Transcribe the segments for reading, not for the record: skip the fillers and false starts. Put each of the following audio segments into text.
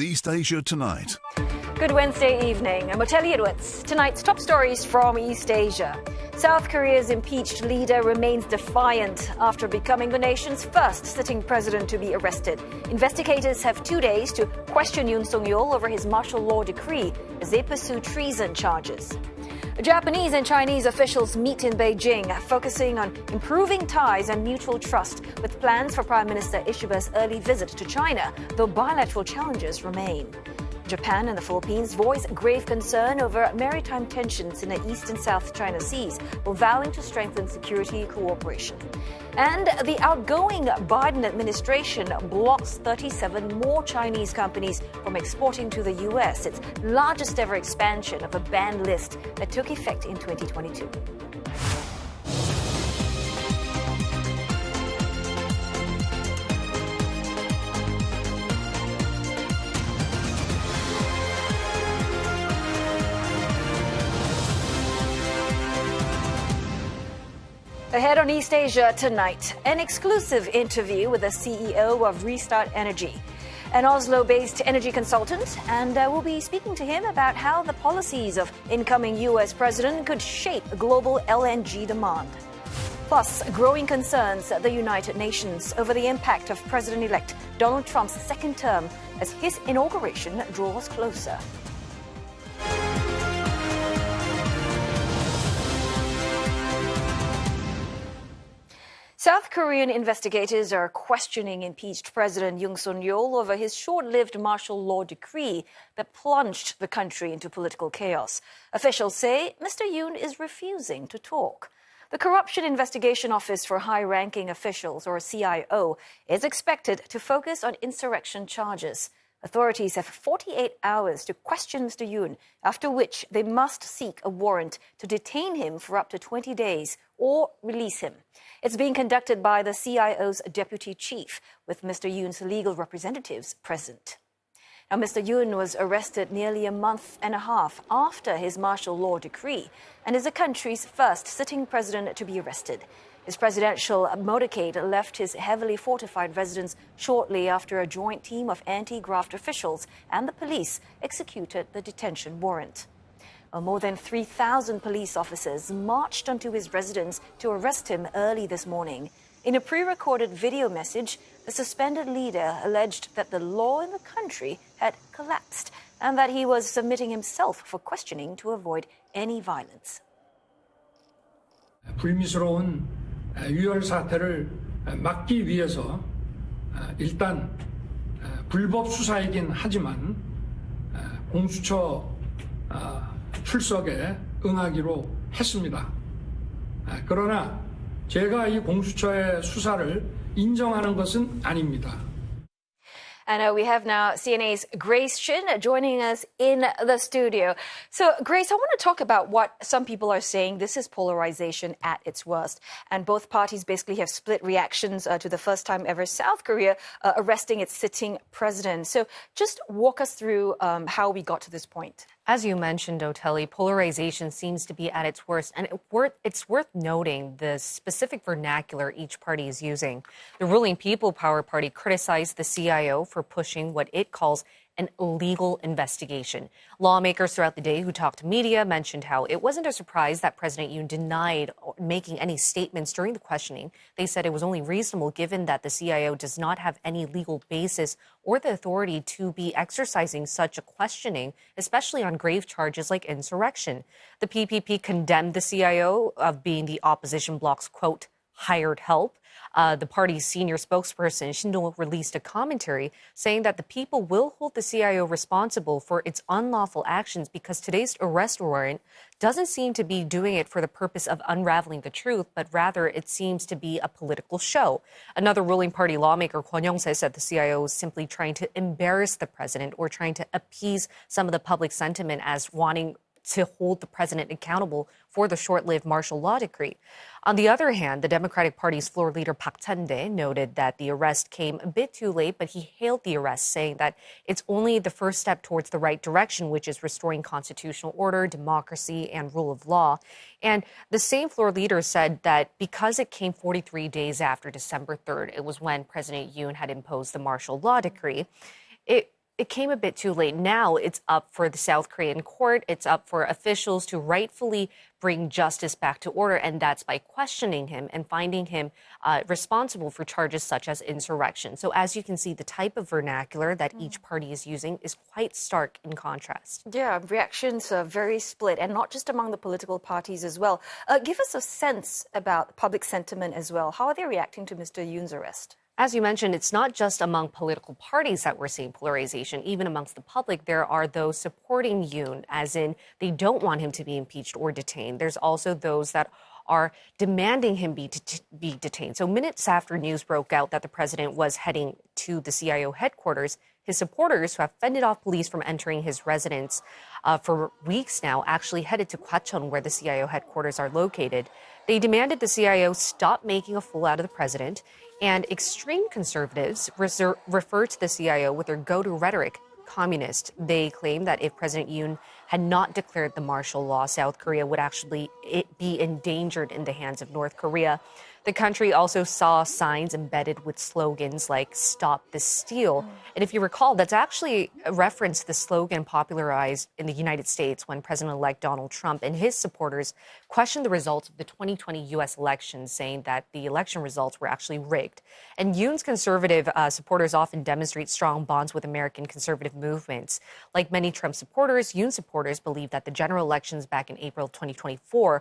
East Asia Tonight. Good Wednesday evening. I'm Oteli Edwards. Tonight's top stories from East Asia. South Korea's impeached leader remains defiant after becoming the nation's first sitting president to be arrested. Investigators have 2 days to question Yoon Suk Yeol over his martial law decree as they pursue treason charges. Japanese and Chinese officials meet in Beijing, focusing on improving ties and mutual trust, with plans for Prime Minister Ishiba's early visit to China, though bilateral challenges remain. Japan and the Philippines voice grave concern over maritime tensions in the East and South China Seas, while vowing to strengthen security cooperation. And the outgoing Biden administration blocks 37 more Chinese companies from exporting to the U.S., its largest ever expansion of a banned list that took effect in 2022. Ahead on East Asia Tonight, an exclusive interview with the CEO of Rystad Energy, an Oslo-based energy consultant, and we'll be speaking to him about how the policies of incoming U.S. president could shape global LNG demand. Plus, growing concerns at the United Nations over the impact of President-elect Donald Trump's second term as his inauguration draws closer. South Korean investigators are questioning impeached President Yoon Suk Yeol over his short-lived martial law decree that plunged the country into political chaos. Officials say Mr. Yoon is refusing to talk. The Corruption Investigation Office for High-Ranking Officials, or CIO, is expected to focus on insurrection charges. Authorities have 48 hours to question Mr. Yoon, after which they must seek a warrant to detain him for up to 20 days or release him. It's being conducted by the CIO's deputy chief, with Mr. Yoon's legal representatives present. Now, Mr. Yoon was arrested nearly a month and a half after his martial law decree and is the country's first sitting president to be arrested. His presidential motorcade left his heavily fortified residence shortly after a joint team of anti-graft officials and the police executed the detention warrant. More than 3,000 police officers marched onto his residence to arrest him early this morning. In a pre-recorded video message, the suspended leader alleged that the law in the country had collapsed and that he was submitting himself for questioning to avoid any violence. 불미스러운 유혈 사태를 막기 위해서 일단 불법 수사이긴 하지만 공수처 출석에 응하기로 했습니다. 그러나 제가 이 공수처의 수사를 인정하는 것은 아닙니다. And we have now CNA's Grace Chin joining us in the studio. So, Grace, I want to talk about what some people are saying. This is polarization at its worst. And both parties basically have split reactions to the first time ever South Korea arresting its sitting president. So just walk us through how we got to this point. As you mentioned, Oteli, polarization seems to be at its worst, and it's worth noting the specific vernacular each party is using. The ruling People Power Party criticized the CIO for pushing what it calls an illegal investigation. Lawmakers throughout the day who talked to media mentioned how it wasn't a surprise that President Yoon denied making any statements during the questioning. They said it was only reasonable given that the CIO does not have any legal basis or the authority to be exercising such a questioning, especially on grave charges like insurrection. The PPP condemned the CIO of being the opposition bloc's, quote, hired help. The party's senior spokesperson, Shin Dong-wook, released a commentary saying that the people will hold the CIO responsible for its unlawful actions because today's arrest warrant doesn't seem to be doing it for the purpose of unraveling the truth, but rather it seems to be a political show. Another ruling party lawmaker, Kwon Young-se, said the CIO is simply trying to embarrass the president or trying to appease some of the public sentiment as wanting to hold the president accountable for the short-lived martial law decree. On the other hand, the Democratic Party's floor leader Park Chan-dae noted that the arrest came a bit too late, but he hailed the arrest, saying that it's only the first step towards the right direction, which is restoring constitutional order, democracy, and rule of law. And the same floor leader said that because it came 43 days after December 3rd, it was when President Yoon had imposed the martial law decree, it came a bit too late. Now it's up for the South Korean court. It's up for officials to rightfully bring justice back to order. And that's by questioning him and finding him responsible for charges such as insurrection. So as you can see, the type of vernacular that each party is using is quite stark in contrast. Yeah, reactions are very split, and not just among the political parties as well. Give us a sense about public sentiment as well. How are they reacting to Mr. Yoon's arrest? As you mentioned, it's not just among political parties that we're seeing polarization. Even amongst the public, there are those supporting Yoon, as in they don't want him to be impeached or detained. There's also those that are demanding him be detained. So minutes after news broke out that the president was heading to the CIO headquarters, his supporters, who have fended off police from entering his residence for weeks now, actually headed to Gwacheon, where the CIO headquarters are located. They demanded the CIO stop making a fool out of the president, and extreme conservatives refer to the CIO with their go-to rhetoric, communist. They claim that if President Yoon had not declared the martial law, South Korea would actually be endangered in the hands of North Korea. The country also saw signs embedded with slogans like "Stop the Steal." And if you recall, that's actually a reference to the slogan popularized in the United States when President-elect Donald Trump and his supporters questioned the results of the 2020 U.S. elections, saying that the election results were actually rigged. And Yoon's conservative supporters often demonstrate strong bonds with American conservative movements. Like many Trump supporters, Yoon supporters believe that the general elections back in April 2024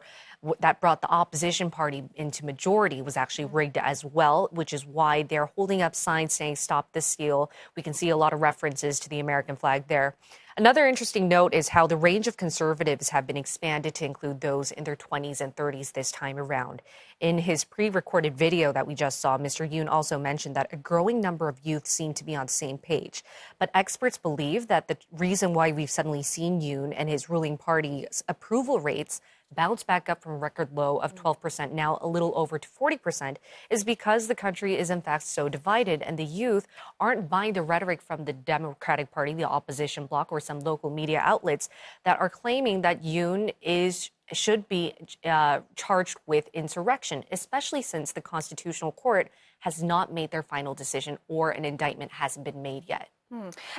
that brought the opposition party into majority was actually rigged as well, which is why they're holding up signs saying "Stop the Steal." We can see a lot of references to the American flag there. Another interesting note is how the range of conservatives have been expanded to include those in their 20s and 30s this time around. In his pre-recorded video that we just saw, Mr. Yoon also mentioned that a growing number of youth seem to be on the same page. But experts believe that the reason why we've suddenly seen Yoon and his ruling party's approval rates bounce back up from a record low of 12%, now a little over to 40%, is because the country is in fact so divided and the youth aren't buying the rhetoric from the Democratic Party, the opposition bloc, or some local media outlets that are claiming that Yoon should be charged with insurrection, especially since the Constitutional Court has not made their final decision or an indictment hasn't been made yet.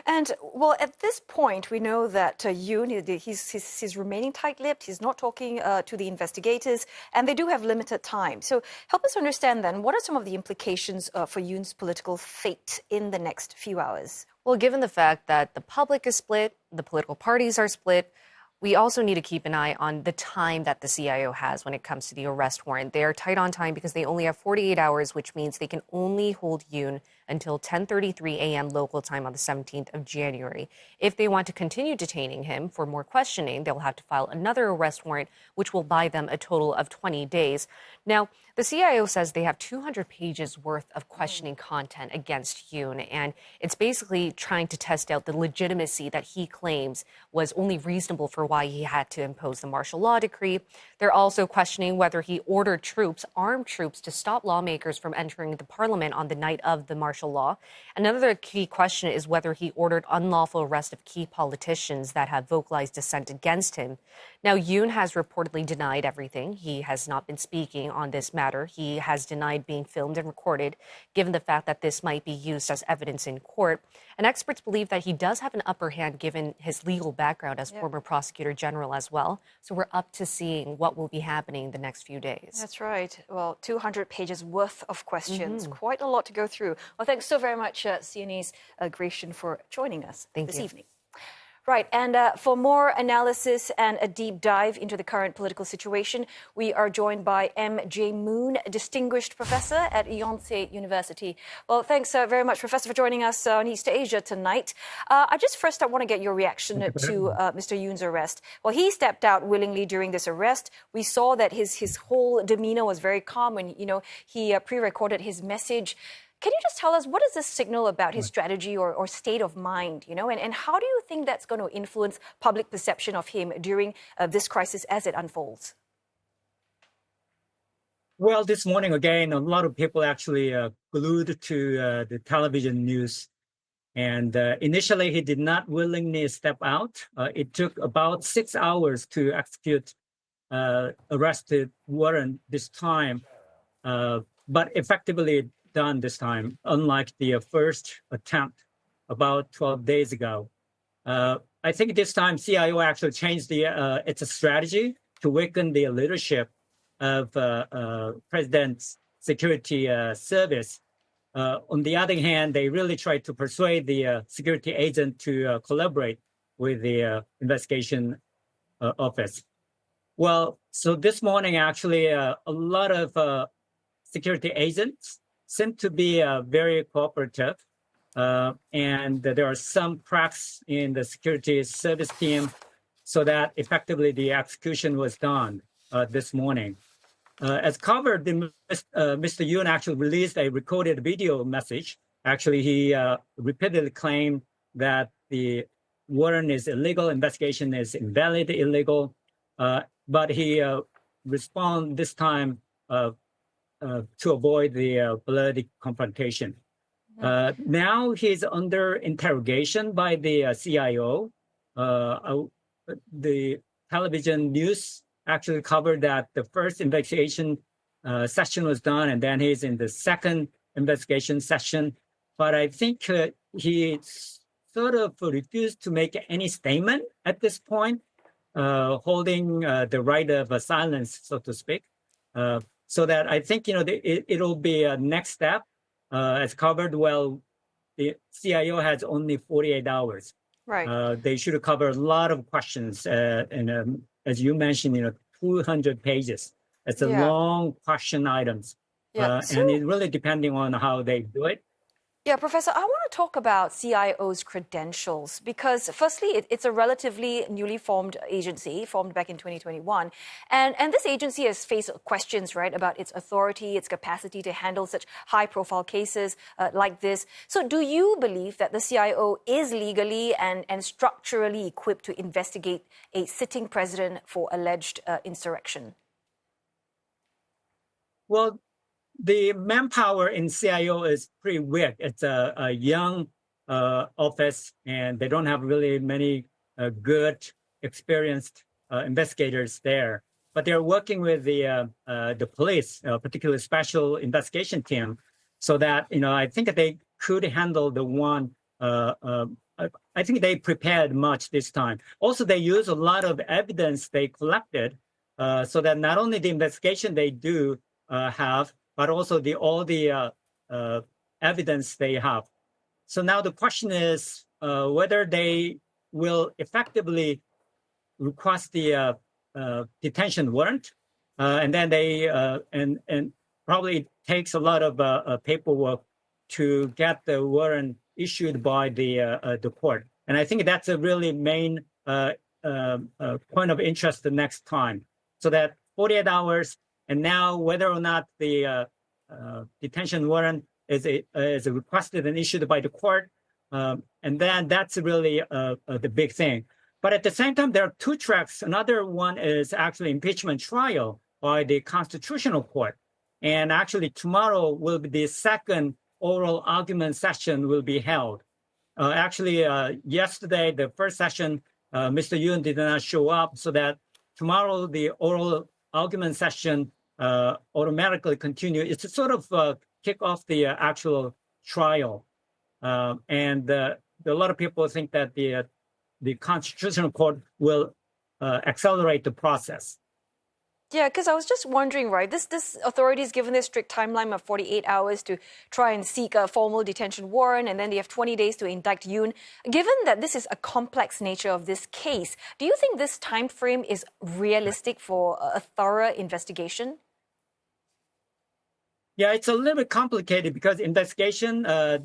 And, well, at this point, we know that Yoon, he's remaining tight-lipped. He's not talking to the investigators, and they do have limited time. So help us understand, then, what are some of the implications for Yoon's political fate in the next few hours? Well, given the fact that the public is split, the political parties are split, we also need to keep an eye on the time that the CIO has when it comes to the arrest warrant. They are tight on time because they only have 48 hours, which means they can only hold Yoon until 10:33 a.m. local time on the 17th of January. If they want to continue detaining him for more questioning, they'll have to file another arrest warrant, which will buy them a total of 20 days. Now, the CIO says they have 200 pages worth of questioning content against Yoon, and it's basically trying to test out the legitimacy that he claims was only reasonable for why he had to impose the martial law decree. They're also questioning whether he ordered troops, armed troops, to stop lawmakers from entering the parliament on the night of the martial law. Another key question is whether he ordered unlawful arrest of key politicians that have vocalized dissent against him. Now, Yoon has reportedly denied everything. He has not been speaking on this matter. He has denied being filmed and recorded, given the fact that this might be used as evidence in court. And experts believe that he does have an upper hand given his legal background as former prosecutor general as well. So we're up to seeing what will be happening the next few days. That's right. Well, 200 pages worth of questions. Quite a lot to go through. Well, thanks so very much, CNE's Gratian, for joining us this evening. Right, and for more analysis and a deep dive into the current political situation, we are joined by M.J. Moon, Distinguished Professor at Yonsei University. Well, thanks very much, Professor, for joining us on East Asia tonight. I want to get your reaction to Mr. Yoon's arrest. Well, he stepped out willingly during this arrest. We saw that his whole demeanor was very calm when, he pre-recorded his message. Can you just tell us, what does this signal about his strategy or state of mind, and how do you think that's going to influence public perception of him during this crisis as it unfolds? Well, this morning, again, a lot of people actually glued to the television news. And initially, he did not willingly step out. It took about 6 hours to execute arrest warrant this time, but effectively done this time, unlike the first attempt about 12 days ago. I think this time CIO actually changed its strategy to weaken the leadership of President's Security Service. On the other hand, they really tried to persuade the security agent to collaborate with the investigation office. Well, so this morning, actually, a lot of security agents seem to be very cooperative. And there are some cracks in the security service team so that effectively the execution was done this morning. As covered, Mr. Yoon actually released a recorded video message. Actually, he repeatedly claimed that the warrant is illegal, investigation is invalid, illegal, but he responded this time to avoid the bloody confrontation. Now he's under interrogation by the CIO. The television news actually covered that the first investigation session was done, and then he's in the second investigation session. But I think he sort of refused to make any statement at this point, holding the right of silence, so to speak. So that I think, it'll be a next step. As covered, well, the CIO has only 48 hours. Right. They should cover a lot of questions. And as you mentioned, 200 pages. It's a long question items. Yeah. And it's really depending on how they do it. Yeah, Professor, I want to talk about CIO's credentials because, firstly, it's a relatively newly formed agency, formed back in 2021. And this agency has faced questions, right, about its authority, its capacity to handle such high-profile cases like this. So do you believe that the CIO is legally and structurally equipped to investigate a sitting president for alleged insurrection? Well, the manpower in CIO is pretty weak. It's a young office, and they don't have really many good, experienced investigators there. But they're working with the police, particularly special investigation team, so that I think they could handle the one. I think they prepared much this time. Also, they use a lot of evidence they collected, so that not only the investigation they do have, but also all the evidence they have. So now the question is whether they will effectively request the detention warrant, and then they and probably it takes a lot of paperwork to get the warrant issued by the court. And I think that's a really main point of interest the next time. So that 48 hours. And now, whether or not the detention warrant is requested and issued by the court, and then that's really the big thing. But at the same time, there are two tracks. Another one is actually impeachment trial by the Constitutional Court. And actually, tomorrow will be the second oral argument session will be held. Yesterday, the first session, Mr. Yoon did not show up, so that tomorrow the oral argument session automatically continue. It's a sort of kick off the actual trial. And a lot of people think that the Constitutional Court will accelerate the process. Yeah, because I was just wondering, right, this authority is given this strict timeline of 48 hours to try and seek a formal detention warrant, and then they have 20 days to indict Yoon. Given that this is a complex nature of this case, do you think this time frame is realistic for a thorough investigation? Yeah, it's a little bit complicated because investigation, the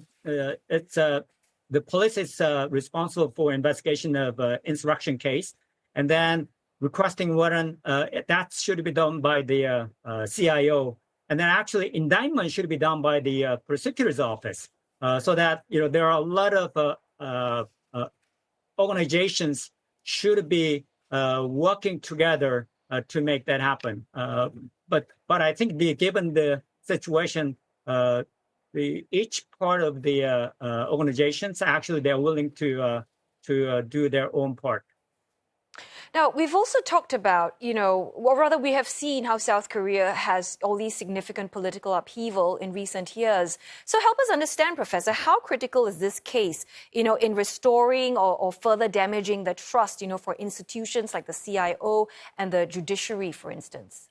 police is responsible for investigation of insurrection case, and then requesting warrant, that should be done by the CIO. And then actually indictment should be done by the prosecutor's office. So that, there are a lot of organizations should be working together to make that happen. But I think given the situation, each part of the organizations, actually they're willing to do their own part. Now, we've also talked about, or rather we have seen how South Korea has all these significant political upheaval in recent years. So help us understand, Professor, how critical is this case, in restoring or further damaging the trust, for institutions like the CIO and the judiciary, for instance?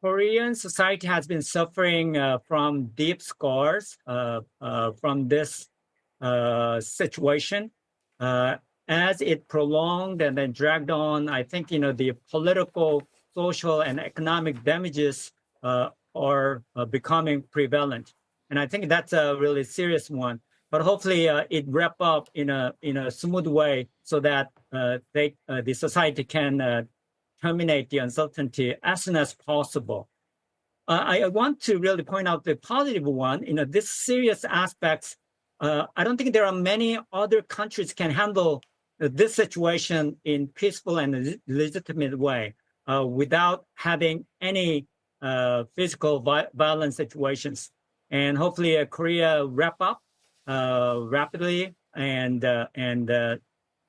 Korean society has been suffering from deep scars from this situation. As it prolonged and then dragged on, I think, the political, social, and economic damages are becoming prevalent. And I think that's a really serious one. But hopefully it wrap up in a smooth way so that the society can terminate the uncertainty as soon as possible. I want to really point out the positive one. This serious aspects, I don't think there are many other countries can handle this situation in peaceful and legitimate way without having any physical violence situations. And hopefully Korea wrap up rapidly and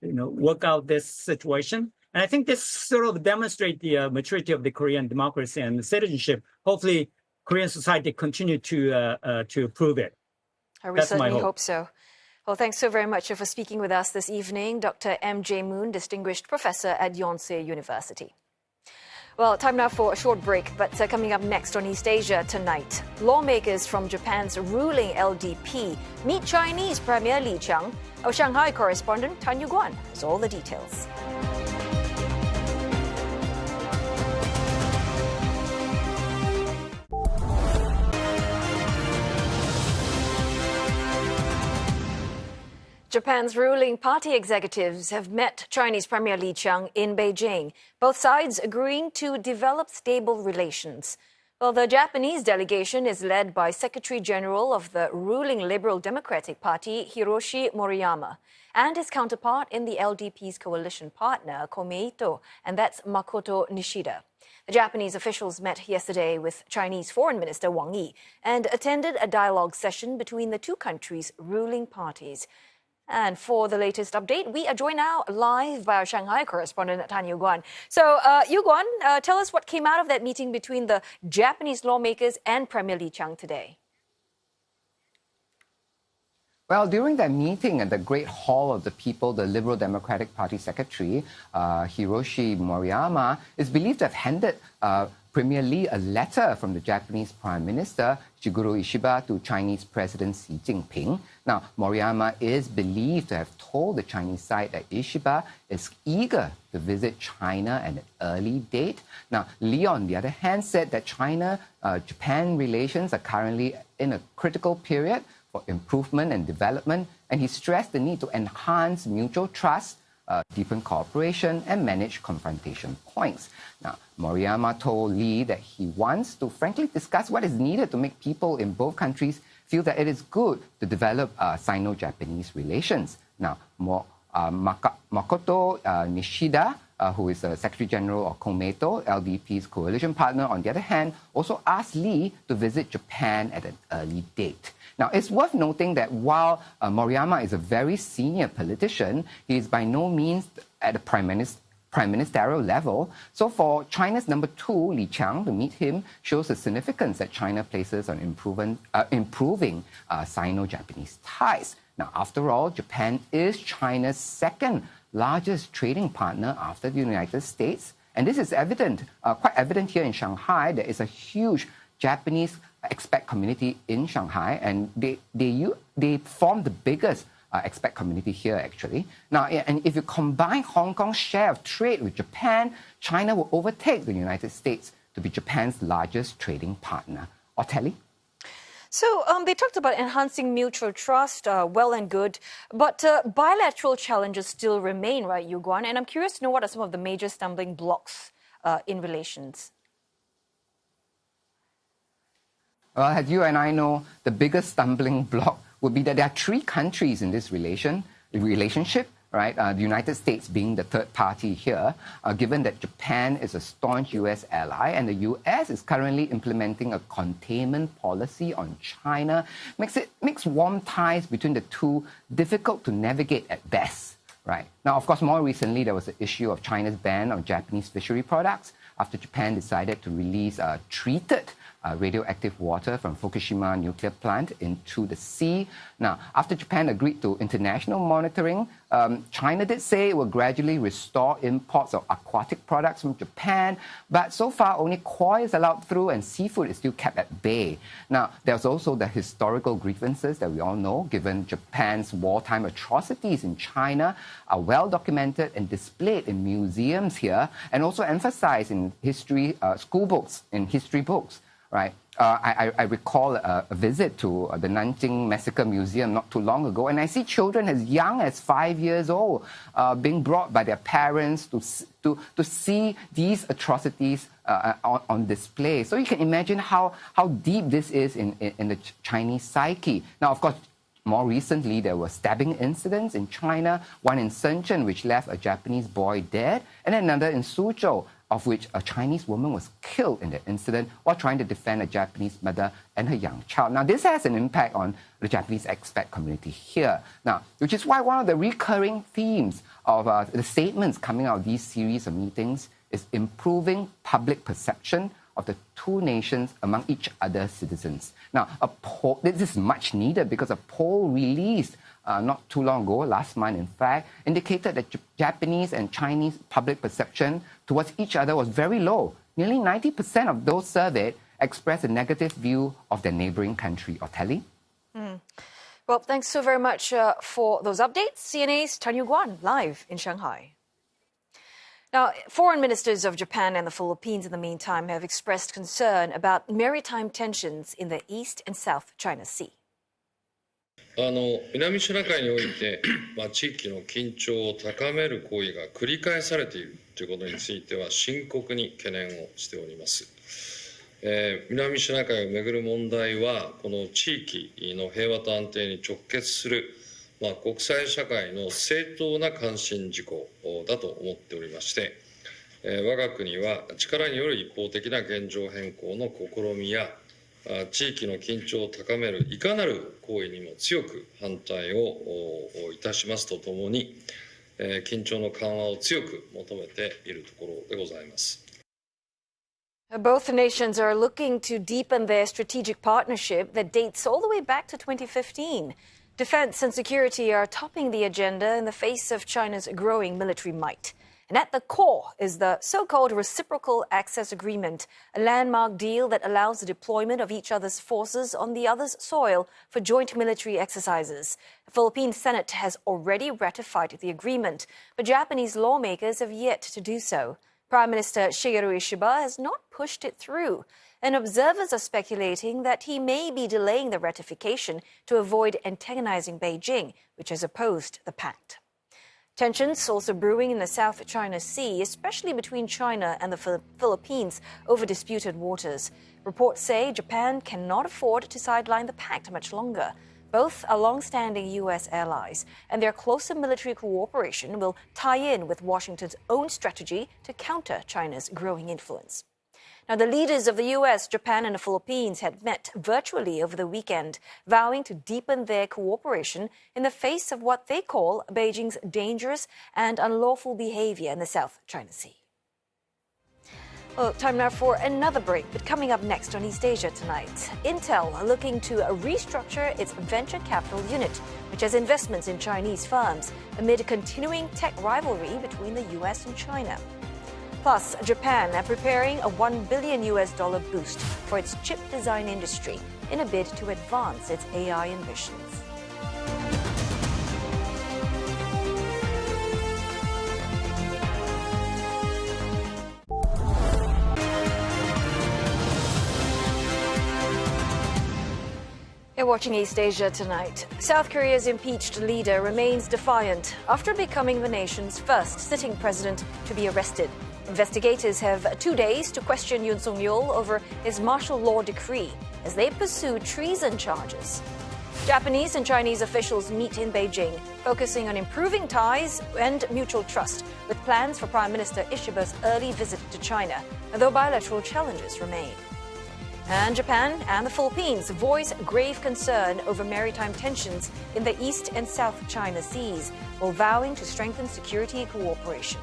work out this situation. And I think this sort of demonstrates the maturity of the Korean democracy and citizenship. Hopefully, Korean society continue to prove it. We certainly hope so. Well, thanks so very much for speaking with us this evening, Dr. M.J. Moon, Distinguished Professor at Yonsei University. Well, time now for a short break, but coming up next on East Asia tonight, lawmakers from Japan's ruling LDP meet Chinese Premier Li Qiang. Our Shanghai correspondent Tan Yu-guan has all the details. Japan's ruling party executives have met Chinese Premier Li Qiang in Beijing, both sides agreeing to develop stable relations. Well, the Japanese delegation is led by Secretary General of the ruling Liberal Democratic Party, Hiroshi Moriyama, and his counterpart in the LDP's coalition partner, Komeito, and that's Makoto Nishida. The Japanese officials met yesterday with Chinese Foreign Minister Wang Yi and attended a dialogue session between the two countries' ruling parties. And for the latest update, we are joined now live by our Shanghai correspondent, Tan Yu-guan. So, Yu-guan, tell us what came out of that meeting between the Japanese lawmakers and Premier Li Qiang today. Well, during that meeting at the Great Hall of the People, the Liberal Democratic Party Secretary, Hiroshi Moriyama, is believed to have handed Premier Li a letter from the Japanese Prime Minister Shigeru Ishiba to Chinese President Xi Jinping. Now, Moriyama is believed to have told the Chinese side that Ishiba is eager to visit China at an early date. Now, Li, on the other hand, said that China-Japan relations are currently in a critical period for improvement and development, and he stressed the need to enhance mutual trust, deepen cooperation, and manage confrontation points. Now, Moriyama told Li that he wants to frankly discuss what is needed to make people in both countries feel that it is good to develop Sino-Japanese relations. Now, Makoto Nishida, who is the Secretary General of Komeito, LDP's coalition partner, on the other hand, also asked Li to visit Japan at an early date. Now, it's worth noting that while Moriyama is a very senior politician, he is by no means at the prime ministerial level. So for China's number 2, Li Qiang, to meet him shows the significance that China places on improving Sino-Japanese ties. Now, after all, Japan is China's second largest trading partner after the United States. And this is evident, quite evident here in Shanghai. There is a huge Japanese expat community in Shanghai, and they form the biggest expat community here, actually. Now, and if you combine Hong Kong's share of trade with Japan, China will overtake the United States to be Japan's largest trading partner. Oteli? So they talked about enhancing mutual trust, well and good, but bilateral challenges still remain, right, Yu-guan? And I'm curious to know what are some of the major stumbling blocks in relations. Well, as you and I know, the biggest stumbling block would be that there are 3 countries in this relationship, right? The United States being the third party here, given that Japan is a staunch U.S. ally and the U.S. is currently implementing a containment policy on China, makes warm ties between the two difficult to navigate at best. Right. Now, of course, more recently, there was the issue of China's ban on Japanese fishery products after Japan decided to release treated radioactive water from Fukushima nuclear plant into the sea. Now, after Japan agreed to international monitoring, China did say it will gradually restore imports of aquatic products from Japan, but so far only koi is allowed through and seafood is still kept at bay. Now, there's also the historical grievances that we all know, given Japan's wartime atrocities in China are well documented and displayed in museums here, and also emphasized in history school books, in history books. Right. I recall a visit to the Nanjing Massacre Museum not too long ago, and I see children as young as 5 years old being brought by their parents to see these atrocities on display. So you can imagine how deep this is in the Chinese psyche. Now, of course, more recently, there were stabbing incidents in China, one in Shenzhen, which left a Japanese boy dead, and another in Suzhou, of which a Chinese woman was killed in the incident while trying to defend a Japanese mother and her young child. Now, this has an impact on the Japanese expat community here. Now, which is why one of the recurring themes of the statements coming out of these series of meetings is improving public perception of the two nations among each other's citizens. Now, this is much needed because a poll released not too long ago, last month in fact, indicated that Japanese and Chinese public perception towards each other was very low. Nearly 90% of those surveyed expressed a negative view of their neighboring country. Or Telly? Well, thanks so very much for those updates. CNA's Tan Yu-Guan, live in Shanghai. Now, foreign ministers of Japan and the Philippines, in the meantime, have expressed concern about maritime tensions in the East and South China Sea. 南シナ海において、地域の緊張を高める行為が繰り返されているということについては深刻に懸念をしております。南シナ海をめぐる問題はこの地域の平和と安定に直結する、国際社会の正当な関心事項だと思っておりまして、我が国は力による一方的な現状変更の試みや地域の緊張を高めるいかなる行為にも強く反対をいたしますとともに、緊張の緩和を強く求めているところでございます。Both nations are looking to deepen their strategic partnership that dates all the way back to 2015. Defense and security are topping the agenda in the face of China's growing military might. And at the core is the so-called Reciprocal Access Agreement, a landmark deal that allows the deployment of each other's forces on the other's soil for joint military exercises. The Philippine Senate has already ratified the agreement, but Japanese lawmakers have yet to do so. Prime Minister Shigeru Ishiba has not pushed it through, and observers are speculating that he may be delaying the ratification to avoid antagonizing Beijing, which has opposed the pact. Tensions also brewing in the South China Sea, especially between China and the Philippines over disputed waters. Reports say Japan cannot afford to sideline the pact much longer. Both are long-standing U.S. allies, and their closer military cooperation will tie in with Washington's own strategy to counter China's growing influence. Now, the leaders of the U.S., Japan, and the Philippines had met virtually over the weekend, vowing to deepen their cooperation in the face of what they call Beijing's dangerous and unlawful behavior in the South China Sea. Well, time now for another break, but coming up next on East Asia tonight, Intel are looking to restructure its venture capital unit, which has investments in Chinese firms, amid a continuing tech rivalry between the U.S. and China. Plus, Japan are preparing a $1 billion boost for its chip design industry in a bid to advance its AI ambitions. You're watching East Asia tonight. South Korea's impeached leader remains defiant after becoming the nation's first sitting president to be arrested. Investigators have 2 days to question Yoon Suk Yeol over his martial law decree as they pursue treason charges. Japanese and Chinese officials meet in Beijing, focusing on improving ties and mutual trust, with plans for Prime Minister Ishiba's early visit to China, although bilateral challenges remain. And Japan and the Philippines voice grave concern over maritime tensions in the East and South China Seas, while vowing to strengthen security cooperation.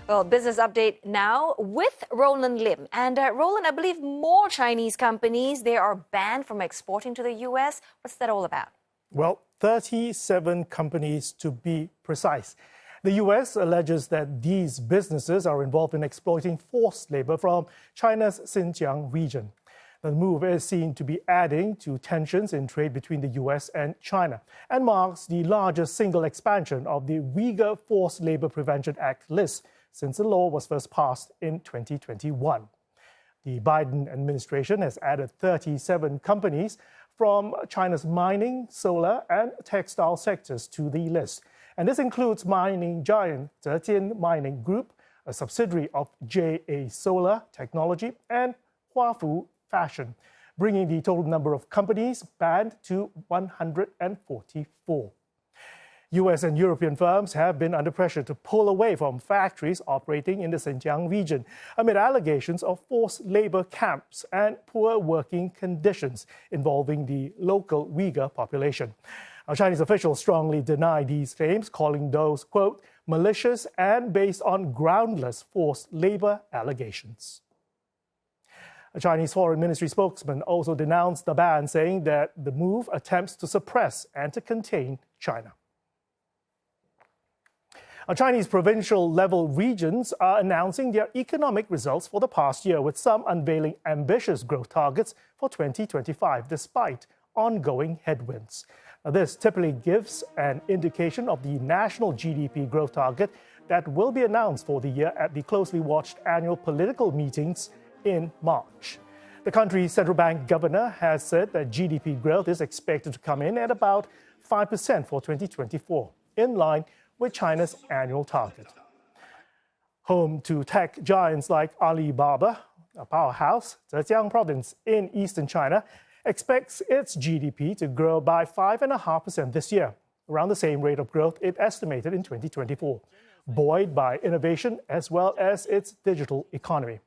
Well, business update now with Roland Lim. And Roland, I believe more Chinese companies, they are banned from exporting to the U.S. What's that all about? Well, 37 companies to be precise. The U.S. alleges that these businesses are involved in exploiting forced labor from China's Xinjiang region. The move is seen to be adding to tensions in trade between the U.S. and China and marks the largest single expansion of the Uyghur Forced Labor Prevention Act list since the law was first passed in 2021. The Biden administration has added 37 companies from China's mining, solar, and textile sectors to the list. And this includes mining giant Zhejiang Mining Group, a subsidiary of JA Solar Technology, and Huafu Fashion, bringing the total number of companies banned to 144. U.S. and European firms have been under pressure to pull away from factories operating in the Xinjiang region amid allegations of forced labor camps and poor working conditions involving the local Uyghur population. Now, Chinese officials strongly deny these claims, calling those, quote, malicious and based on groundless forced labor allegations. A Chinese Foreign Ministry spokesman also denounced the ban, saying that the move attempts to suppress and to contain China. Chinese provincial level regions are announcing their economic results for the past year, with some unveiling ambitious growth targets for 2025, despite ongoing headwinds. This typically gives an indication of the national GDP growth target that will be announced for the year at the closely watched annual political meetings in March. The country's central bank governor has said that GDP growth is expected to come in at about 5% for 2024, in line with China's annual target. Home to tech giants like Alibaba, a powerhouse, Zhejiang province in eastern China expects its GDP to grow by 5.5% this year, around the same rate of growth it estimated in 2024, buoyed by innovation as well as its digital economy.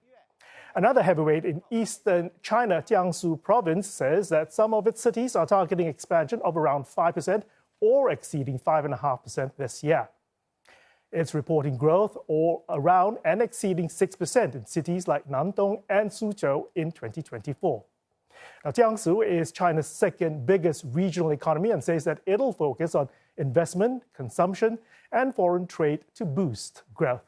Another heavyweight in eastern China, Jiangsu province, says that some of its cities are targeting expansion of around 5% or exceeding 5.5% this year. It's reporting growth or around and exceeding 6% in cities like Nantong and Suzhou in 2024. Now, Jiangsu is China's second biggest regional economy and says that it'll focus on investment, consumption, and foreign trade to boost growth.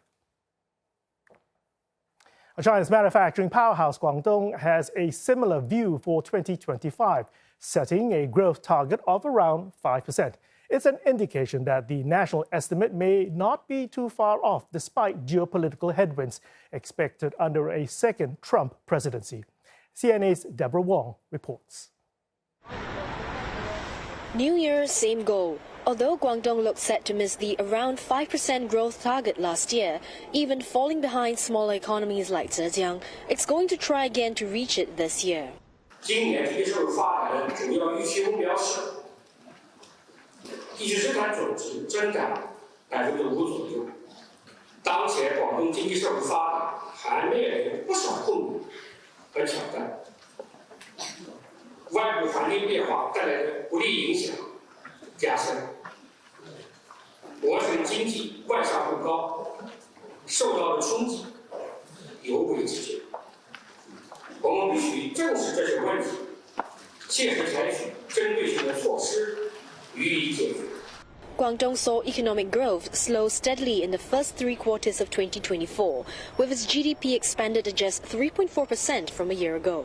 China's manufacturing powerhouse Guangdong has a similar view for 2025, setting a growth target of around 5%. It's an indication that the national estimate may not be too far off despite geopolitical headwinds expected under a second Trump presidency. CNA's Deborah Wong reports. New Year, same goal. Although Guangdong looked set to miss the around 5% growth target last year, even falling behind smaller economies like Zhejiang, it's going to try again to reach it this year. 今年经济收入发展的主要预期目标是地区生产总值增长5%左右。当前广东经济社会发展还面临不少困难和挑战，外部环境变化带来的不利影响加深，我省经济外向度高，受到的冲击犹不可解。我们必须正视这些问题，切实采取针对性的措施予以解决。 Guangdong saw economic growth slow steadily in the first 3 quarters of 2024, with its GDP expanded at just 3.4% from a year ago.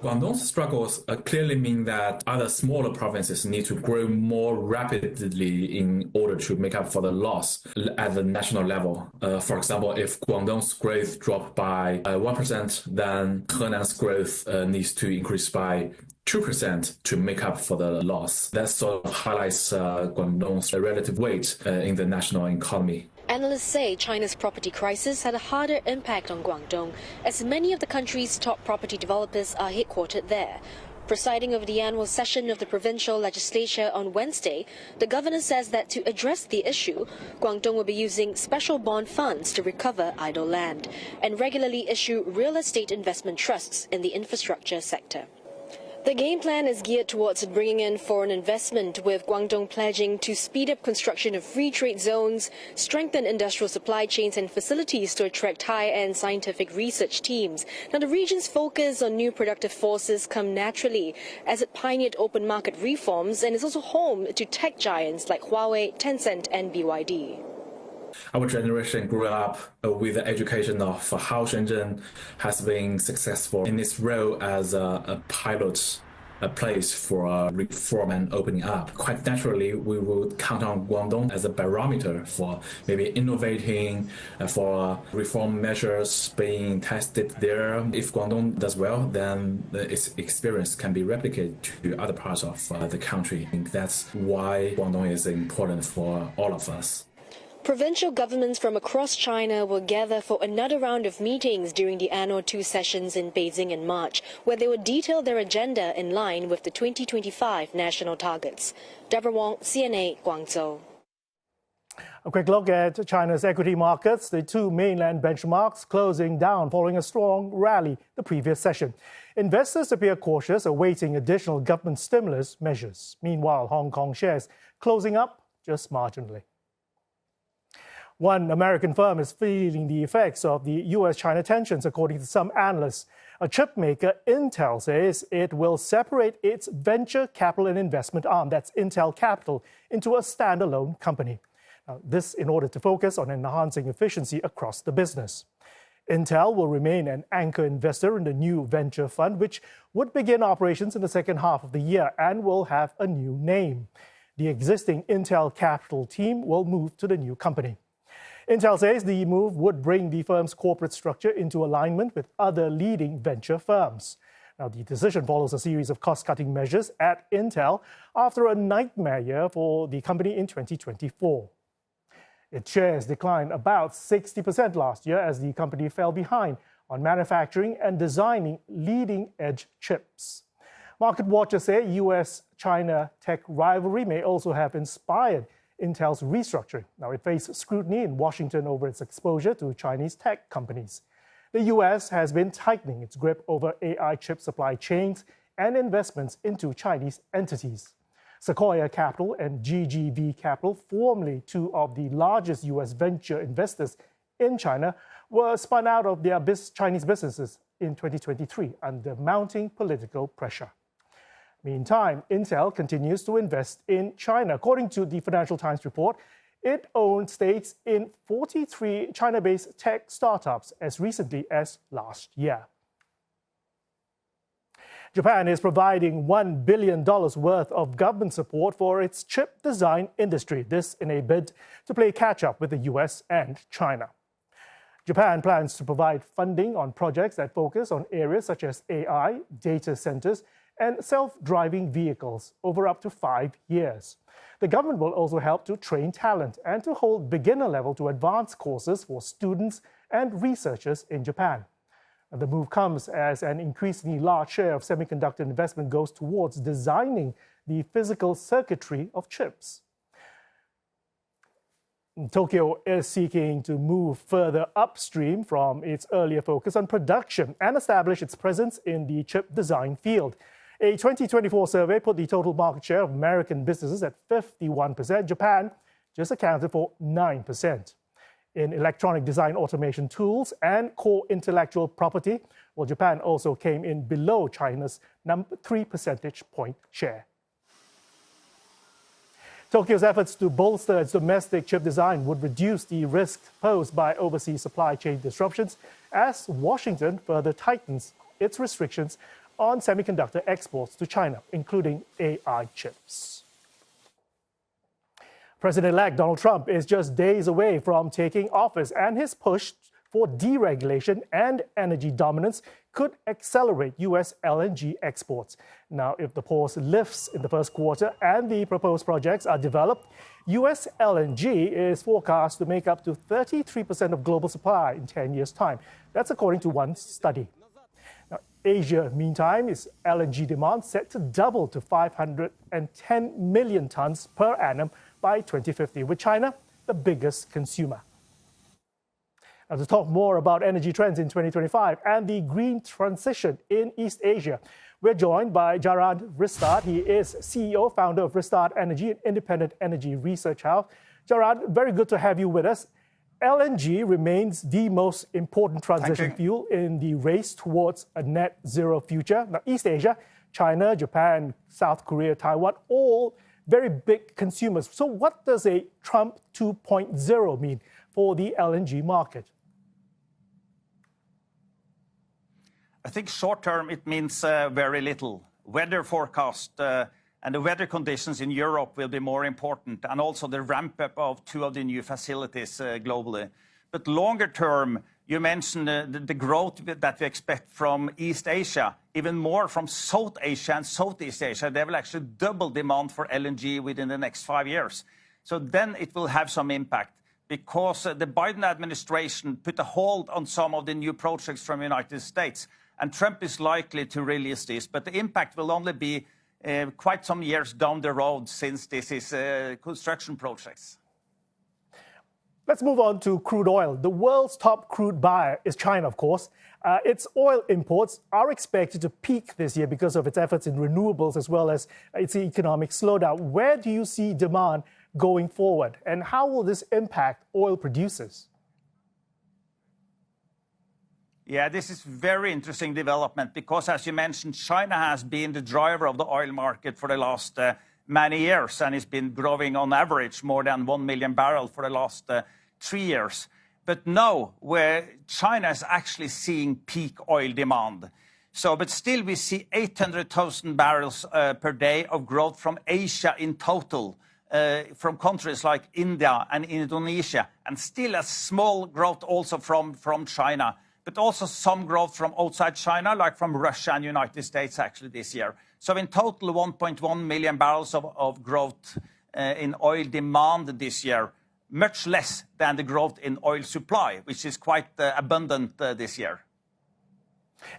Guangdong's struggles clearly mean that other smaller provinces need to grow more rapidly in order to make up for the loss at the national level. For example, if Guangdong's growth dropped by 1%, then Henan's growth needs to increase by 2% to make up for the loss. That sort of highlights Guangdong's relative weight in the national economy. Analysts say China's property crisis had a harder impact on Guangdong, as many of the country's top property developers are headquartered there. Presiding over the annual session of the provincial legislature on Wednesday, the governor says that to address the issue, Guangdong will be using special bond funds to recover idle land and regularly issue real estate investment trusts in the infrastructure sector. The game plan is geared towards bringing in foreign investment, with Guangdong pledging to speed up construction of free trade zones, strengthen industrial supply chains and facilities to attract high-end scientific research teams. Now, the region's focus on new productive forces come naturally as it pioneered open market reforms and is also home to tech giants like Huawei, Tencent and BYD. Our generation grew up with the education of how Shenzhen has been successful in its role as a pilot place for reform and opening up. Quite naturally, we would count on Guangdong as a barometer for maybe innovating, for reform measures being tested there. If Guangdong does well, then its experience can be replicated to other parts of the country. I think that's why Guangdong is important for all of us. Provincial governments from across China will gather for another round of meetings during the annual 2 sessions in Beijing in March, where they will detail their agenda in line with the 2025 national targets. Deborah Wong, CNA, Guangzhou. A quick look at China's equity markets. The two mainland benchmarks closing down following a strong rally the previous session. Investors appear cautious, awaiting additional government stimulus measures. Meanwhile, Hong Kong shares closing up just marginally. One American firm is feeling the effects of the US-China tensions, according to some analysts. A chip maker, Intel, says it will separate its venture capital and investment arm, that's Intel Capital, into a standalone company. Now, this in order to focus on enhancing efficiency across the business. Intel will remain an anchor investor in the new venture fund, which would begin operations in the second half of the year and will have a new name. The existing Intel Capital team will move to the new company. Intel says the move would bring the firm's corporate structure into alignment with other leading venture firms. Now, the decision follows a series of cost-cutting measures at Intel after a nightmare year for the company in 2024. Its shares declined about 60% last year as the company fell behind on manufacturing and designing leading-edge chips. Market watchers say US-China tech rivalry may also have inspired Intel's restructuring. Now, it faces scrutiny in Washington over its exposure to Chinese tech companies. The US has been tightening its grip over AI chip supply chains and investments into Chinese entities. Sequoia Capital and GGV Capital, formerly two of the largest US venture investors in China, were spun out of their Chinese businesses in 2023 under mounting political pressure. Meantime, Intel continues to invest in China. According to the Financial Times report, it owned stakes in 43 China-based tech startups as recently as last year. Japan is providing $1 billion worth of government support for its chip design industry, this in a bid to play catch-up with the US and China. Japan plans to provide funding on projects that focus on areas such as AI, data centers, and self-driving vehicles over up to 5 years. The government will also help to train talent and to hold beginner-level to advanced courses for students and researchers in Japan. And the move comes as an increasingly large share of semiconductor investment goes towards designing the physical circuitry of chips. Tokyo is seeking to move further upstream from its earlier focus on production and establish its presence in the chip design field. A 2024 survey put the total market share of American businesses at 51%. Japan just accounted for 9%. In electronic design automation tools and core intellectual property, well, Japan also came in below China's 3 percentage point share. Tokyo's efforts to bolster its domestic chip design would reduce the risk posed by overseas supply chain disruptions as Washington further tightens its restrictions on semiconductor exports to China, including AI chips. President-elect Donald Trump is just days away from taking office, and his push for deregulation and energy dominance could accelerate U.S. LNG exports. Now, if the pause lifts in the first quarter and the proposed projects are developed, U.S. LNG is forecast to make up to 33% of global supply in 10 years' time. That's according to one study. Now, Asia, meantime, is LNG demand set to double to 510 million tons per annum by 2050, with China the biggest consumer. Now, to talk more about energy trends in 2025 and the green transition in East Asia, we're joined by Jarand Rystad. He is CEO, founder of Rystad Energy, an independent energy research house. Jarand, very good to have you with us. LNG remains the most important transition fuel in the race towards a net zero future. Now, East Asia, China, Japan, South Korea, Taiwan, all very big consumers. So what does a Trump 2.0 mean for the LNG market? I think short term it means very little. Weather forecast and the weather conditions in Europe will be more important, and also the ramp up of 2 of the new facilities globally. But longer term, you mentioned the growth that we expect from East Asia, even more from South Asia and Southeast Asia. They will actually double demand for LNG within the next 5 years. So then it will have some impact, because the Biden administration put a hold on some of the new projects from the United States. And Trump is likely to release this, but the impact will only be quite some years down the road, since this is construction projects. Let's move on to crude oil. The world's top crude buyer is China, of course. Its oil imports are expected to peak this year because of its efforts in renewables as well as its economic slowdown. Where do you see demand going forward, and how will this impact oil producers? Yeah, this is very interesting development, because, as you mentioned, China has been the driver of the oil market for the last many years, and it's been growing on average more than 1 million barrels for the last 3 years. But now, where China is actually seeing peak oil demand. But still we see 800,000 barrels per day of growth from Asia in total, from countries like India and Indonesia, and still a small growth also from China. But also some growth from outside China, like from Russia and United States actually this year. So in total, 1.1 million barrels of growth in oil demand this year, much less than the growth in oil supply, which is quite abundant this year.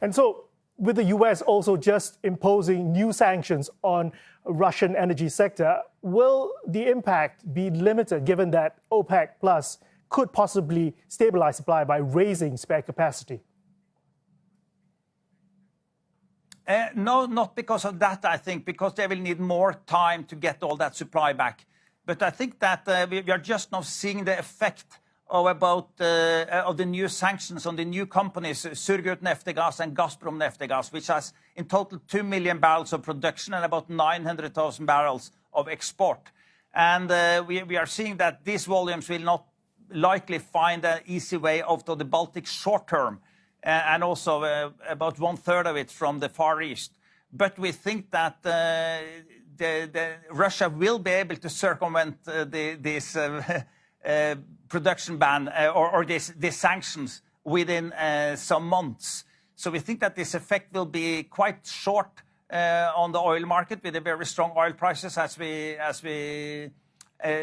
And so, with the US also just imposing new sanctions on Russian energy sector, will the impact be limited, given that OPEC Plus could possibly stabilize supply by raising spare capacity? No, not because of that, I think, because they will need more time to get all that supply back. But I think that we are just now seeing the effect of the new sanctions on the new companies, Surgutneftegas and Gazprom Neftegas, which has in total 2 million barrels of production and about 900,000 barrels of export. And we are seeing that these volumes will not likely find an easy way out of the Baltic short term, and also about 1/3 of it from the Far East. But we think that Russia will be able to circumvent this production ban or these sanctions within some months. So we think that this effect will be quite short on the oil market, with a very strong oil prices as we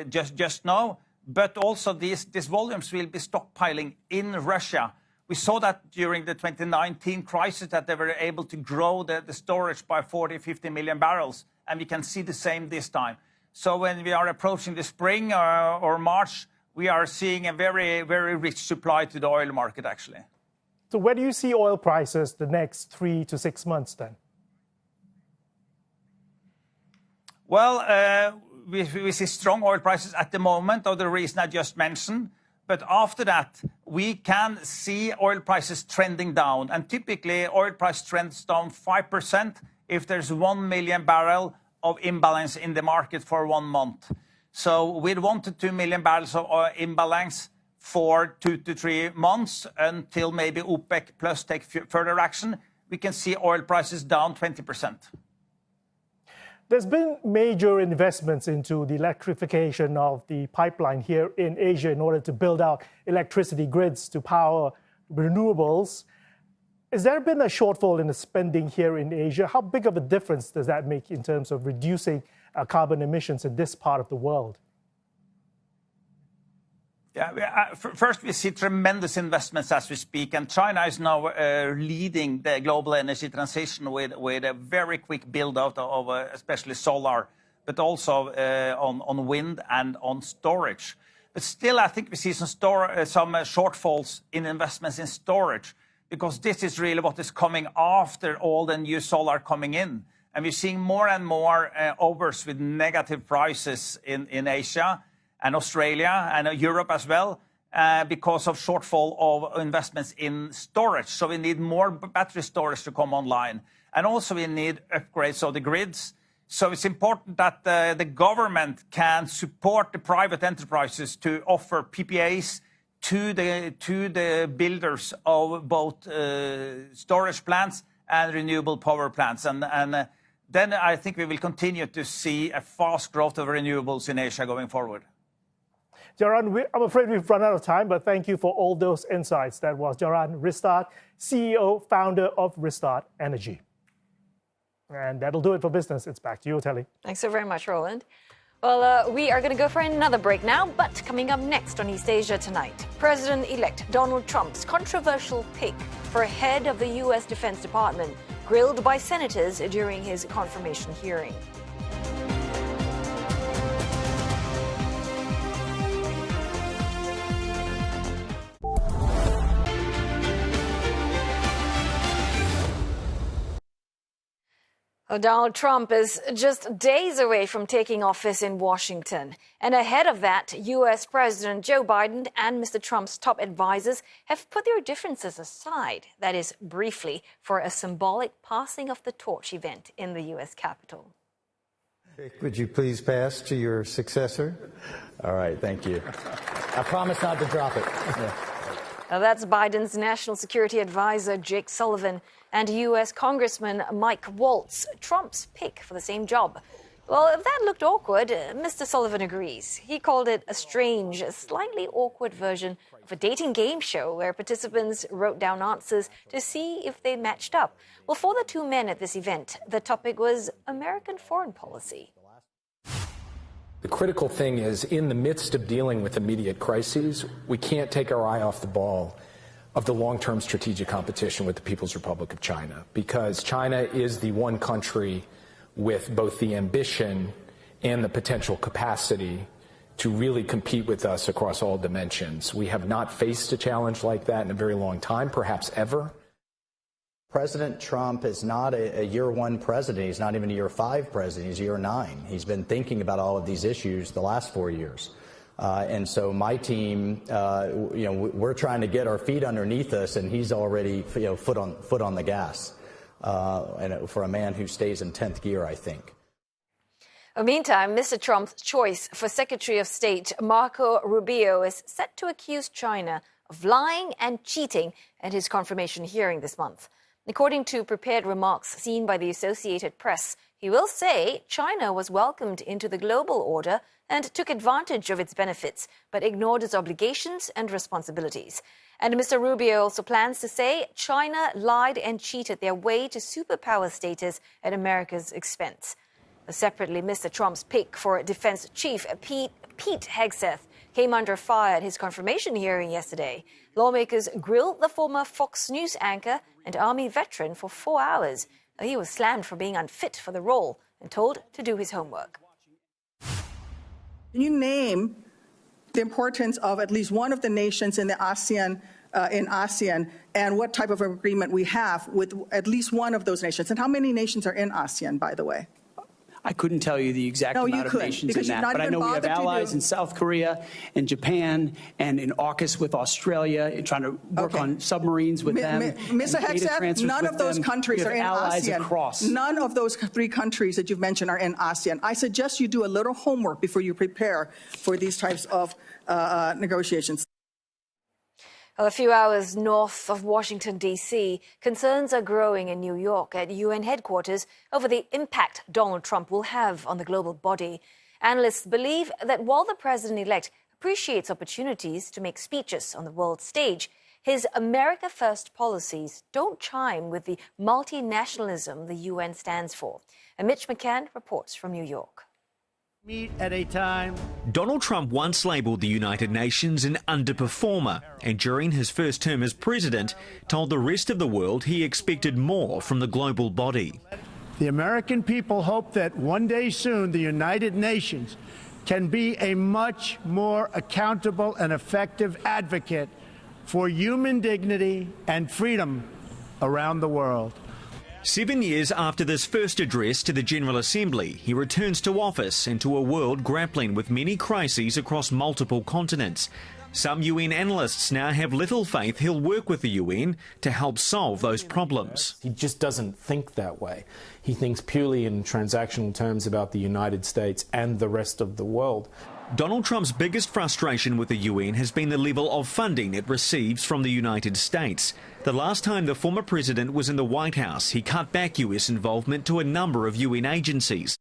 just know. But also these volumes will be stockpiling in Russia. We saw that during the 2019 crisis, that they were able to grow the storage by 40-50 million barrels. And we can see the same this time. So when we are approaching the spring or March, we are seeing a very, very rich supply to the oil market, actually. So where do you see oil prices the next 3 to 6 months then? Well, we see strong oil prices at the moment, for the reason I just mentioned. But after that, we can see oil prices trending down. And typically, oil price trends down 5% if there's 1 million barrel of imbalance in the market for 1 month. So with 1 to 2 million barrels of imbalance for 2 to 3 months, until maybe OPEC Plus take further action, we can see oil prices down 20%. There's been major investments into the electrification of the pipeline here in Asia in order to build out electricity grids to power renewables. Has there been a shortfall in the spending here in Asia? How big of a difference does that make in terms of reducing carbon emissions in this part of the world? Yeah, first, we see tremendous investments as we speak, and China is now leading the global energy transition with a very quick build-out of especially solar, but also on wind and on storage. But still, I think we see some shortfalls in investments in storage, because this is really what is coming after all the new solar coming in. And we're seeing more and more overs with negative prices in Asia and Australia and Europe as well, because of shortfall of investments in storage. So we need more battery storage to come online. And also we need upgrades of the grids. So it's important that the government can support the private enterprises to offer PPAs to the builders of both storage plants and renewable power plants. And then I think we will continue to see a fast growth of renewables in Asia going forward. Jarand, I'm afraid we've run out of time, but thank you for all those insights. That was Jarand Rystad, CEO, founder of Rystad Energy. And that'll do it for business. It's back to you, Telly. Thanks so very much, Roland. Well, we are going to go for another break now, but coming up next on East Asia Tonight, President-elect Donald Trump's controversial pick for head of the U.S. Defense Department, grilled by senators during his confirmation hearing. Donald Trump is just days away from taking office in Washington. And ahead of that, U.S. President Joe Biden and Mr. Trump's top advisors have put their differences aside, that is, briefly, for a symbolic passing of the torch event in the U.S. Capitol. Would you please pass to your successor? All right, thank you. I promise not to drop it. Yeah. Now, that's Biden's national security advisor, Jake Sullivan, and U.S. Congressman Mike Waltz, Trump's pick for the same job. Well, if that looked awkward, Mr. Sullivan agrees. He called it a strange, slightly awkward version of a dating game show where participants wrote down answers to see if they matched up. Well, for the two men at this event, the topic was American foreign policy. The critical thing is, in the midst of dealing with immediate crises, we can't take our eye off the ball of the long-term strategic competition with the People's Republic of China, because China is the one country with both the ambition and the potential capacity to really compete with us across all dimensions. We have not faced a challenge like that in a very long time, perhaps ever. President Trump is not a year one president. He's not even a year 5 president. He's year 9. He's been thinking about all of these issues the last 4 years. And so my team, we're trying to get our feet underneath us, and he's already, foot on the gas. And for a man who stays in 10th gear, I think. Meantime, Mr. Trump's choice for Secretary of State Marco Rubio is set to accuse China of lying and cheating at his confirmation hearing this month. According to prepared remarks seen by the Associated Press, he will say China was welcomed into the global order and took advantage of its benefits, but ignored its obligations and responsibilities. And Mr. Rubio also plans to say China lied and cheated their way to superpower status at America's expense. Separately, Mr. Trump's pick for Defense Chief Pete Hegseth came under fire at his confirmation hearing yesterday. Lawmakers grilled the former Fox News anchor and Army veteran for 4 hours. He was slammed for being unfit for the role and told to do his homework. Can you name the importance of at least one of the nations in the ASEAN, and what type of agreement we have with at least one of those nations? And how many nations are in ASEAN, by the way? I couldn't tell you the exact amount of nations in that, but I know we have allies in South Korea and Japan and in AUKUS with Australia, trying to work on submarines with them. Mr. Hegseth, none of those countries are in ASEAN. Across. None of those 3 countries that you've mentioned are in ASEAN. I suggest you do a little homework before you prepare for these types of negotiations. A few hours north of Washington, D.C., concerns are growing in New York at UN headquarters over the impact Donald Trump will have on the global body. Analysts believe that while the president-elect appreciates opportunities to make speeches on the world stage, his America First policies don't chime with the multinationalism the UN stands for. And Mitch McCann reports from New York. Meet at a time. Donald Trump once labelled the United Nations an underperformer, and during his first term as president, told the rest of the world he expected more from the global body. The American people hope that one day soon the United Nations can be a much more accountable and effective advocate for human dignity and freedom around the world. 7 years after this first address to the General Assembly, he returns to office and to a world grappling with many crises across multiple continents. Some UN analysts now have little faith he'll work with the UN to help solve those problems. He just doesn't think that way. He thinks purely in transactional terms about the United States and the rest of the world. Donald Trump's biggest frustration with the UN has been the level of funding it receives from the United States. The last time the former president was in the White House, he cut back US involvement to a number of UN agencies.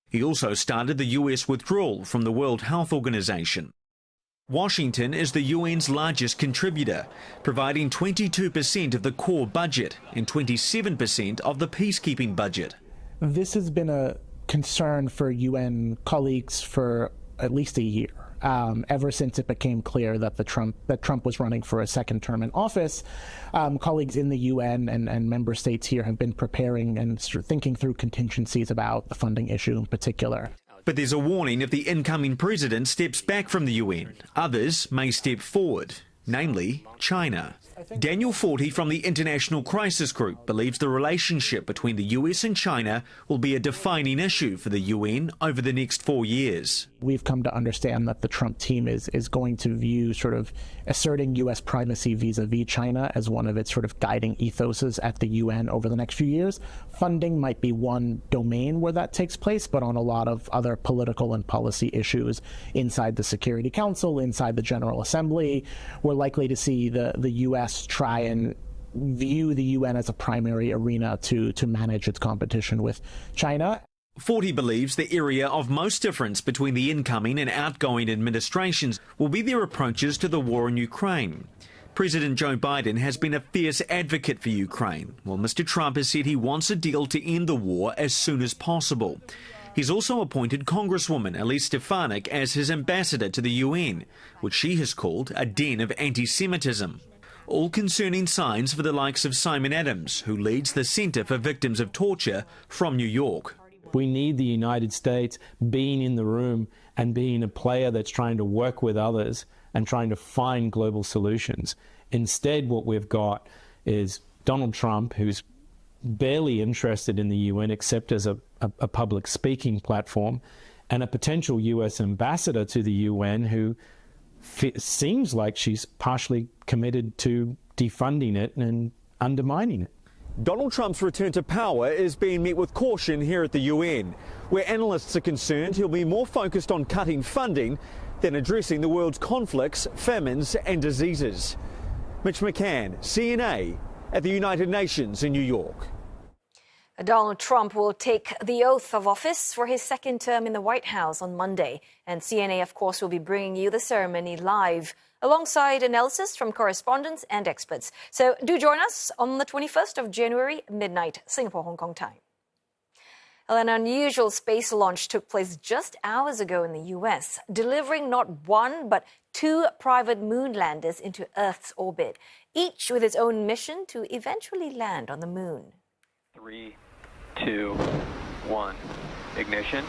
He also started the US withdrawal from the World Health Organization. Washington is the UN's largest contributor, providing 22% of the core budget and 27% of the peacekeeping budget. This has been a concern for UN colleagues for at least a year, ever since it became clear that Trump was running for a second term in office. Colleagues in the UN and member states here have been preparing and sort of thinking through contingencies about the funding issue in particular. But there's a warning if the incoming president steps back from the UN. Others may step forward, namely China. Daniel Forty from the International Crisis Group believes the relationship between the US and China will be a defining issue for the UN over the next 4 years. We've come to understand that the Trump team is going to view sort of asserting U.S. primacy vis-a-vis China as one of its sort of guiding ethoses at the UN over the next few years. Funding might be one domain where that takes place, but on a lot of other political and policy issues inside the Security Council, inside the General Assembly, we're likely to see the U.S. try and view the UN as a primary arena to manage its competition with China. Forty believes the area of most difference between the incoming and outgoing administrations will be their approaches to the war in Ukraine. President Joe Biden has been a fierce advocate for Ukraine, while Mr. Trump has said he wants a deal to end the war as soon as possible. He's also appointed Congresswoman Elise Stefanik as his ambassador to the UN, which she has called a den of anti-Semitism. All concerning signs for the likes of Simon Adams, who leads the Center for Victims of Torture from New York. We need the United States being in the room and being a player that's trying to work with others and trying to find global solutions. Instead, what we've got is Donald Trump, who's barely interested in the UN except as a public speaking platform, and a potential US ambassador to the UN who seems like she's partially committed to defunding it and undermining it. Donald Trump's return to power is being met with caution here at the UN, where analysts are concerned he'll be more focused on cutting funding than addressing the world's conflicts, famines and diseases. Mitch McCann, CNA, at the United Nations in New York. Donald Trump will take the oath of office for his second term in the White House on Monday. And CNA, of course, will be bringing you the ceremony live, alongside analysis from correspondents and experts. So do join us on the 21st of January, midnight, Singapore, Hong Kong time. Well, an unusual space launch took place just hours ago in the US, delivering not one, but two private moon landers into Earth's orbit, each with its own mission to eventually land on the moon. 3, 2, 1, ignition,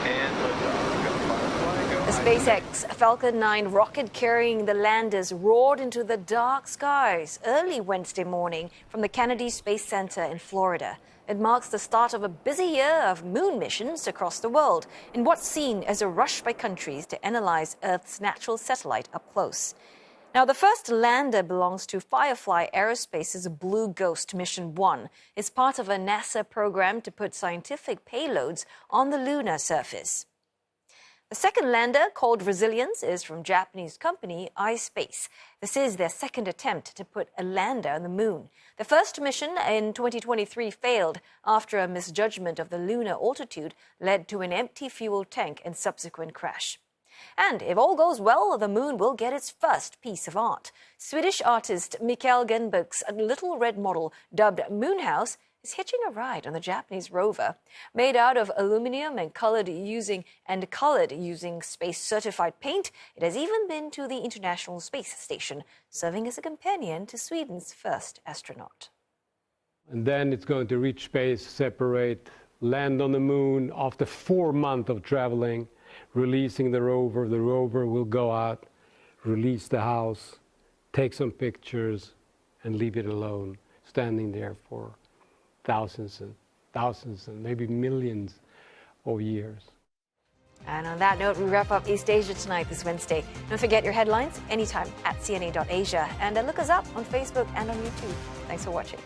and liftoff. The SpaceX Falcon 9 rocket carrying the landers roared into the dark skies early Wednesday morning from the Kennedy Space Center in Florida. It marks the start of a busy year of moon missions across the world in what's seen as a rush by countries to analyze Earth's natural satellite up close. Now, the first lander belongs to Firefly Aerospace's Blue Ghost Mission 1. It's part of a NASA program to put scientific payloads on the lunar surface. The second lander, called Resilience, is from Japanese company iSpace. This is their second attempt to put a lander on the moon. The first mission in 2023 failed after a misjudgment of the lunar altitude led to an empty fuel tank and subsequent crash. And if all goes well, the moon will get its first piece of art. Swedish artist Mikael Genberg's little red model, dubbed Moonhouse, is hitching a ride on the Japanese rover. Made out of aluminum and colored using space-certified paint, it has even been to the International Space Station, serving as a companion to Sweden's first astronaut. And then it's going to reach space, separate, land on the moon after 4 months of traveling, releasing the rover. The rover will go out, release the house, take some pictures, and leave it alone, standing there for thousands and maybe millions of years. And on that note, we wrap up East Asia Tonight this Wednesday. Don't forget your headlines anytime at cna.asia. And look us up on Facebook and on YouTube. Thanks for watching.